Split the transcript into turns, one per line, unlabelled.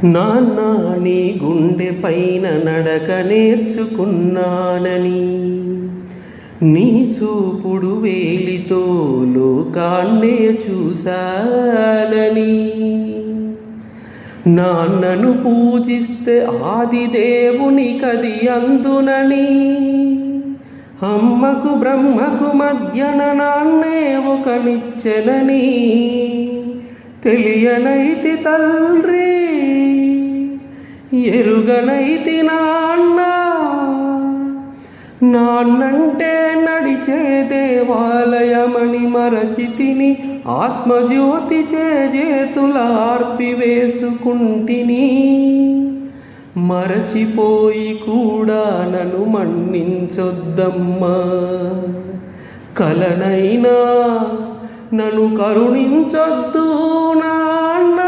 నాన్న నీ గుండె పైన నడక నేర్చుకున్నానని, నీ చూపుడు వేలితో లోకాన్నే చూశానని, నాన్నను పూజిస్తే ఆది దేవుని కది అందునని, అమ్మకు బ్రహ్మకు మధ్యన నాన్నే ఒక నిచ్చెనని తెలియనైతి తండ్రి, ఎరుగనైతి నాన్న. నాన్నంటే నడిచే దేవాలయమని మరచితిని, ఆత్మజ్యోతి చేతులార్పి వేసుకుంటిని. మరచిపోయి కూడా నన్ను మన్నించొద్దమ్మా, కలనైనా నన్ను కరుణించొద్దు నాన్న.